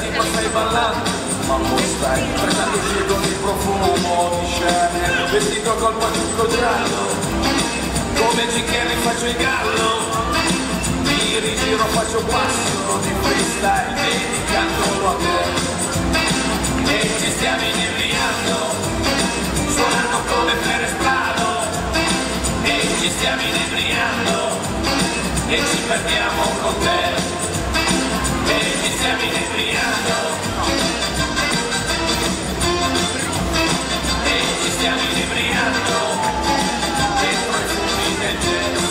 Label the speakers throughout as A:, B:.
A: tipo stai ballando, ma poi stai prendendo il con il profumo di Chanel, vestito col pacifico giallo, come Jim Carrey faccio il gallo, mi rigiro faccio un passo di freestyle dedicandolo a te, e ci stiamo inebriando, suonando come Perez Prado, e ci stiamo inebriando, e ci perdiamo con te, e ci stiamo inebriando, e ci stiamo inebriando, dentro i fumi del jazz.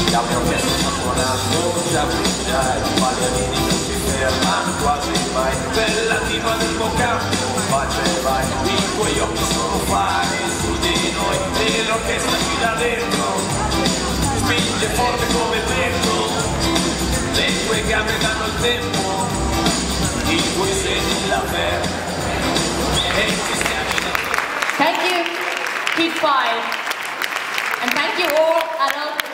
A: La mia orchestra sta suonando, già brilliai, i ballerini non si fermano quasi mai, bella diva del tuo campo, bacia e vai, i tuoi occhi sono fari su di noi, e l'orchestra ci dà dentro, spinge forte come il vento, le tue gambe danno il tempo, i tuoi seni la ferma, e ci stiamo in.
B: Thank you, Keep Five, and thank you all adults.